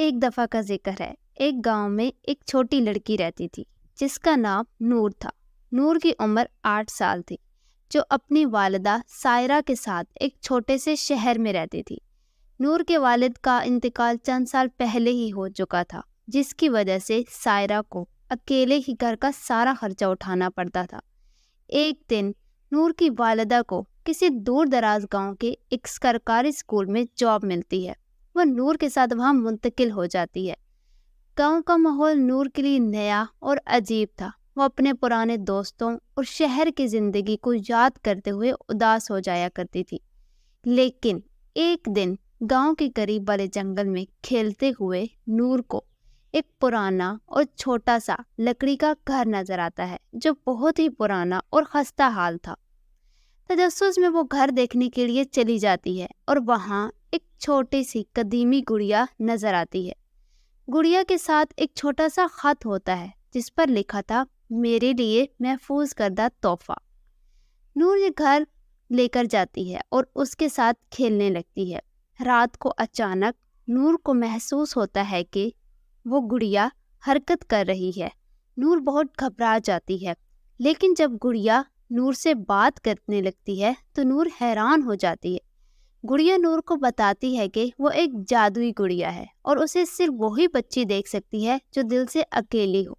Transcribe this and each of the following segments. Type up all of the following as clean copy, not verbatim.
ایک دفعہ کا ذکر ہے، ایک گاؤں میں ایک چھوٹی لڑکی رہتی تھی جس کا نام نور تھا۔ نور کی عمر 8 سال تھی، جو اپنی والدہ سائرہ کے ساتھ ایک چھوٹے سے شہر میں رہتی تھی۔ نور کے والد کا انتقال چند سال پہلے ہی ہو چکا تھا، جس کی وجہ سے سائرہ کو اکیلے ہی گھر کا سارا خرچہ اٹھانا پڑتا تھا۔ ایک دن نور کی والدہ کو کسی دور دراز گاؤں کے ایک سرکاری اسکول میں جاب ملتی ہے۔ وہ نور کے ساتھ وہاں منتقل ہو جاتی ہے۔ گاؤں کا ماحول نور کے لیے نیا اور عجیب تھا۔ وہ اپنے پرانے دوستوں اور شہر کی زندگی کو یاد کرتے ہوئے اداس ہو جایا کرتی تھی۔ لیکن ایک دن گاؤں کے قریب والے جنگل میں کھیلتے ہوئے نور کو ایک پرانا اور چھوٹا سا لکڑی کا گھر نظر آتا ہے، جو بہت ہی پرانا اور خستہ حال تھا۔ تجسس میں وہ گھر دیکھنے کے لیے چلی جاتی ہے اور وہاں ایک چھوٹی سی قدیمی گڑیا نظر آتی ہے۔ گڑیا کے ساتھ ایک چھوٹا سا خط ہوتا ہے جس پر لکھا تھا، میرے لیے محفوظ کردہ تحفہ۔ نور یہ گھر لے کر جاتی ہے اور اس کے ساتھ کھیلنے لگتی ہے۔ رات کو اچانک نور کو محسوس ہوتا ہے کہ وہ گڑیا حرکت کر رہی ہے۔ نور بہت گھبرا جاتی ہے، لیکن جب گڑیا نور سے بات کرنے لگتی ہے تو نور حیران ہو جاتی ہے۔ گڑیا نور کو بتاتی ہے کہ وہ ایک جادوئی گڑیا ہے اور اسے صرف وہی بچی دیکھ سکتی ہے جو دل سے اکیلی ہو۔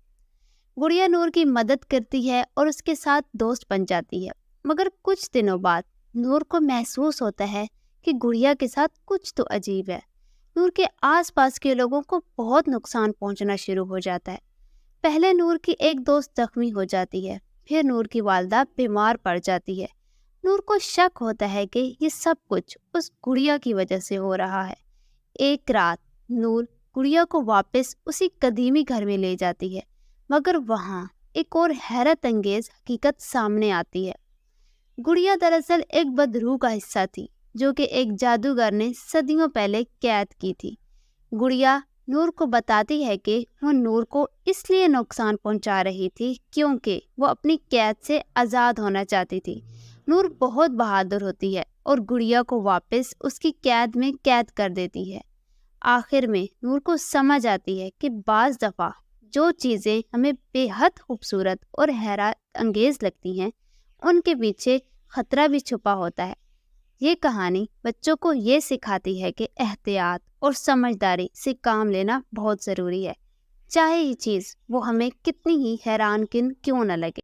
گڑیا نور کی مدد کرتی ہے اور اس کے ساتھ دوست بن جاتی ہے، مگر کچھ دنوں بعد نور کو محسوس ہوتا ہے کہ گڑیا کے ساتھ کچھ تو عجیب ہے۔ نور کے آس پاس کے لوگوں کو بہت نقصان پہنچنا شروع ہو جاتا ہے۔ پہلے نور کی ایک دوست زخمی ہو جاتی ہے، پھر نور کی والدہ بیمار پڑ جاتی ہے۔ نور کو شک ہوتا ہے کہ یہ سب کچھ اس گڑیا کی وجہ سے ہو رہا ہے۔ ایک رات نور گڑیا کو واپس اسی قدیمی گھر میں لے جاتی ہے، مگر وہاں ایک اور حیرت انگیز حقیقت سامنے آتی ہے۔ گڑیا دراصل ایک بدروح کا حصہ تھی جو کہ ایک جادوگر نے صدیوں پہلے قید کی تھی۔ گڑیا نور کو بتاتی ہے کہ وہ نور کو اس لیے نقصان پہنچا رہی تھی کیونکہ وہ اپنی قید سے آزاد ہونا چاہتی تھی۔ نور بہت بہادر ہوتی ہے اور گڑیا کو واپس اس کی قید میں قید کر دیتی ہے۔ آخر میں نور کو سمجھ آتی ہے کہ بعض دفعہ جو چیزیں ہمیں بے حد خوبصورت اور حیرت انگیز لگتی ہیں، ان کے پیچھے خطرہ بھی چھپا ہوتا ہے۔ یہ کہانی بچوں کو یہ سکھاتی ہے کہ احتیاط اور سمجھداری سے کام لینا بہت ضروری ہے، چاہے یہ چیز وہ ہمیں کتنی ہی حیران کن کیوں نہ لگے۔